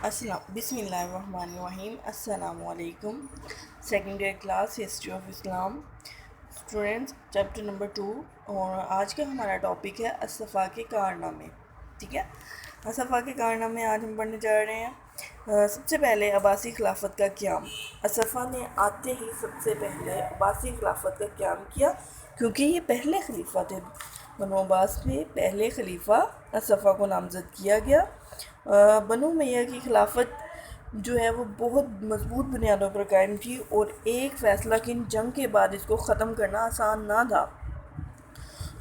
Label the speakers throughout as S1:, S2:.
S1: بسم اللہ الرحمن الرحیم۔ السلام علیکم۔ Second year class history of Islam students, chapter number 2، اور آج کا ہمارا ٹاپک ہے الصفا کے کارنامے۔ ٹھیک ہے، الصفا کے کارنامے آج ہم پڑھنے جا رہے ہیں۔ سب سے پہلے عباسی خلافت کا قیام۔ الصفا نے آتے ہی سب سے پہلے عباسی خلافت کا قیام کیا، کیونکہ یہ پہلے خلیفہ تھے۔ بنو عباس میں پہلے خلیفہ الصفا کو نامزد کیا گیا۔ بنو امیہ کی خلافت جو ہے وہ بہت مضبوط بنیادوں پر قائم تھی، اور ایک فیصلہ کن جنگ کے بعد اس کو ختم کرنا آسان نہ تھا۔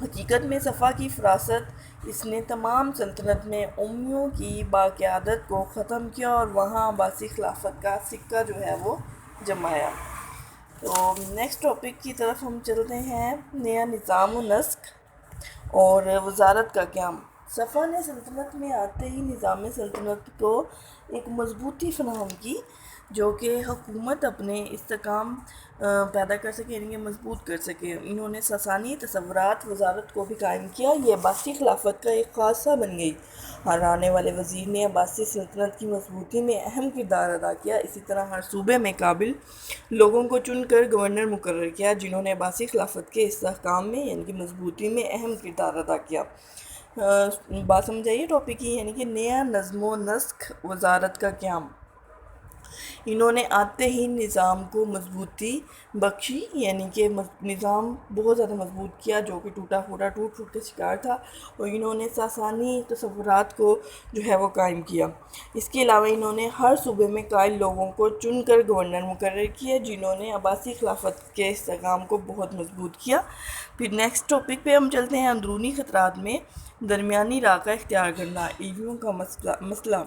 S1: حقیقت میں صفا کی فراست اس نے تمام سلطنت میں امیوں کی باقیادت کو ختم کیا اور وہاں عباسی خلافت کا سکہ جو ہے وہ جمایا۔ تو نیکسٹ ٹاپک کی طرف ہم چلتے ہیں، نیا نظام و نسق اور وزارت کا قیام۔ صفا نے سلطنت میں آتے ہی نظام سلطنت کو ایک مضبوطی فراہم کی، جو کہ حکومت اپنے استحکام پیدا کر سکے، یعنی کہ مضبوط کر سکے۔ انہوں نے ساسانی تصورات وزارت کو بھی قائم کیا۔ یہ عباسی خلافت کا ایک خاصہ بن گئی۔ ہر آنے والے وزیر نے عباسی سلطنت کی مضبوطی میں اہم کردار ادا کیا۔ اسی طرح ہر صوبے میں قابل لوگوں کو چن کر گورنر مقرر کیا، جنہوں نے عباسی خلافت کے استحکام میں یعنی کہ مضبوطی میں اہم کردار ادا کیا۔ بات سمجھ آئیے ٹاپک کی، یعنی کہ نیا نظم و نسق وزارت کا قیام۔ انہوں نے آتے ہی نظام کو مضبوطی بخشی، یعنی کہ نظام بہت زیادہ مضبوط کیا، جو کہ ٹوٹ پھوٹ کا شکار تھا، اور انہوں نے ساسانی تصورات کو جو ہے وہ قائم کیا۔ اس کے علاوہ انہوں نے ہر صوبے میں قائل لوگوں کو چن کر گورنر مقرر کیا، جنہوں نے عباسی خلافت کے استحکام کو بہت مضبوط کیا۔ پھر نیکسٹ ٹاپک پہ ہم چلتے ہیں، اندرونی خطرات میں درمیانی راہ کا اختیار کرنا، ایلیوں کا مسئلہ۔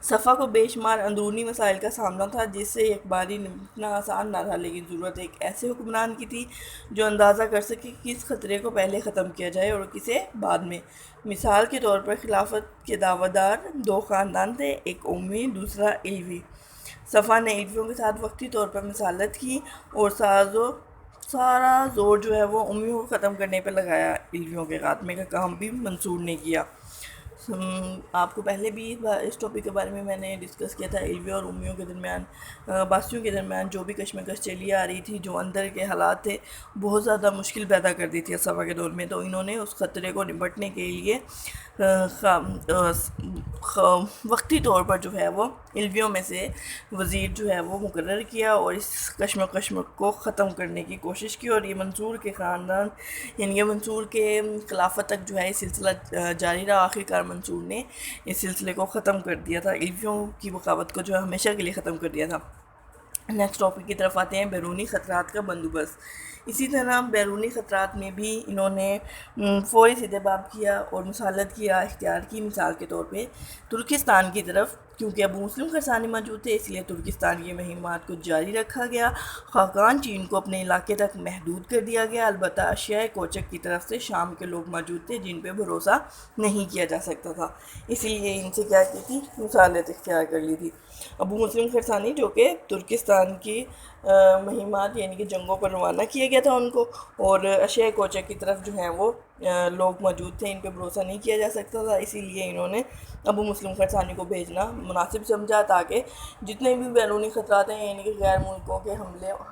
S1: صفا کو بے شمار اندرونی مسائل کا سامنا تھا، جس سے ایک باری نمٹنا آسان نہ تھا، لیکن ضرورت ایک ایسے حکمران کی تھی جو اندازہ کر سکے کہ کس خطرے کو پہلے ختم کیا جائے اور کسے بعد میں۔ مثال کے طور پر خلافت کے دعویدار دو خاندان تھے، ایک امی، دوسرا علوی۔ صفا نے علویوں کے ساتھ وقتی طور پر مصالحت کی اور سارا زور جو ہے وہ امیوں کو ختم کرنے پہ لگایا۔ علویوں کے خاتمے کا کام بھی منصور نے کیا۔ آپ کو پہلے بھی اس ٹاپک کے بارے میں نے ڈسکس کیا تھا۔ علویوں اور امیوں کے درمیان، عباسیوں کے درمیان جو بھی کشمکش چلی آ رہی تھی، جو اندر کے حالات تھے، بہت زیادہ مشکل پیدا کر دی تھی صفا کے دور میں، تو انہوں نے اس خطرے کو نپٹنے کے لیے وقتی طور پر جو ہے وہ علویوں میں سے وزیر جو ہے وہ مقرر کیا اور اس کشمکش کو ختم کرنے کی کوشش کی، اور یہ منصور کے خاندان یعنی کہ منصور کے خلافت تک جو ہے یہ سلسلہ جاری رہا۔ آخرکار منصور نے اس سلسلے کو ختم کر دیا تھا، علویوں کی بغاوت کو جو ہے ہمیشہ کے لیے ختم کر دیا تھا۔ نیکسٹ ٹاپک کی طرف آتے ہیں، بیرونی خطرات کا بندوبست۔ اسی طرح بیرونی خطرات میں بھی انہوں نے فوری سدباب کیا اور مصالحت کیا اختیار کی۔ مثال کے طور پہ ترکستان کی طرف، کیونکہ ابو مسلم خراسانی موجود تھے، اس لیے ترکستان کی مہمات کو جاری رکھا گیا۔ خاقان چین کو اپنے علاقے تک محدود کر دیا گیا، البتہ اشیاء کوچک کی طرف سے شام کے لوگ موجود تھے جن پہ بھروسہ نہیں کیا جا سکتا تھا، اسی لیے ان سے کیا کی تھی، مصالحت اختیار کر لی تھی۔ ابو مسلم خراسانی جو کہ ترکستان کی مہمات یعنی کہ جنگوں پر روانہ کیا گیا تھا ان کو، اور اشیاء کوچک کی طرف جو ہیں وہ لوگ موجود تھے، ان پہ بھروسہ نہیں کیا جا سکتا تھا، اسی لیے انہوں نے ابو مسلم خراسانی کو بھیجنا مناسب سمجھا، تاکہ جتنے بھی بیرونی خطرات ہیں یعنی کہ غیر ملکوں کے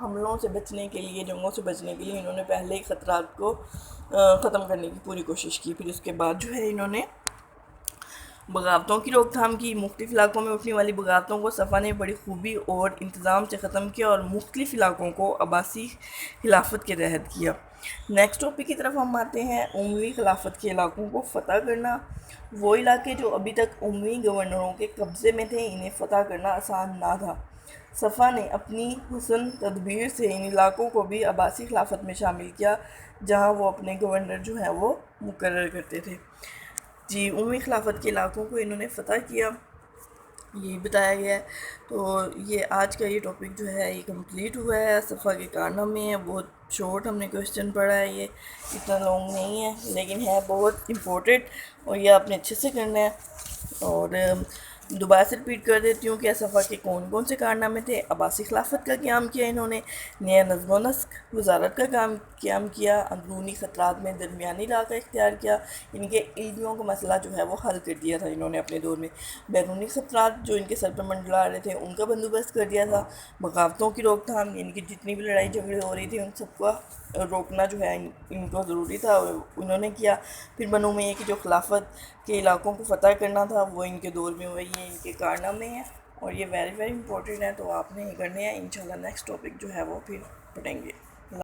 S1: حملوں سے بچنے کے لیے، جنگوں سے بچنے کے لیے انہوں نے پہلے ہی خطرات کو ختم کرنے کی پوری کوشش کی۔ پھر اس کے بعد جو ہے انہوں نے بغاوتوں کی روک تھام کی۔ مختلف علاقوں میں اٹھنے والی بغاوتوں کو صفا نے بڑی خوبی اور انتظام سے ختم کیا اور مختلف علاقوں کو عباسی خلافت کے تحت کیا۔ نیکسٹ ٹاپک کی طرف ہم آتے ہیں، اموی خلافت کے علاقوں کو فتح کرنا۔ وہ علاقے جو ابھی تک اموی گورنروں کے قبضے میں تھے، انہیں فتح کرنا آسان نہ تھا۔ صفا نے اپنی حسن تدبیر سے ان علاقوں کو بھی عباسی خلافت میں شامل کیا، جہاں وہ اپنے گورنر جو ہیں وہ مقرر کرتے تھے۔ جی، اموی خلافت کے علاقوں کو انہوں نے فتح کیا، یہ بتایا گیا ہے۔ تو یہ آج کا یہ ٹاپک جو ہے یہ کمپلیٹ ہوا ہے۔ صفا کے کارنامے ہیں، بہت شارٹ ہم نے کویسچن پڑھا ہے، یہ اتنا لانگ نہیں ہے لیکن ہے بہت امپورٹنٹ، اور یہ آپ نے اچھے سے کرنا ہے۔ اور دوبارہ سے رپیٹ کر دیتی ہوں کہ اسفا کے کون کون سے کارنامے تھے۔ عباسی خلافت کا قیام کیا انہوں نے، نیا نظم و نسق وزارت کا قیام کیا، اندرونی خطرات میں درمیانی علاقہ اختیار کیا، ان کے علمیوں کا مسئلہ جو ہے وہ حل کر دیا تھا انہوں نے اپنے دور میں، بیرونی خطرات جو ان کے سر پر منڈلا رہے تھے ان کا بندوبست کر دیا تھا، بغاوتوں کی روک تھام، یعنی کہ جتنی بھی لڑائی جھگڑے ہو رہی تھی ان سب کا روکنا جو ہے ان کو ضروری تھا، انہوں نے کیا۔ پھر بنو امیہ کی جو خلافت کے علاقوں کو فتح کرنا تھا وہ ان کے دور میں ہوئی، یہ ان کے کارنامے ہیں اور یہ ویری امپورٹنٹ ہے، تو آپ نے یہ کرنے ہیں۔ انشاءاللہ نیکسٹ ٹاپک جو ہے وہ پھر پڑھیں گے۔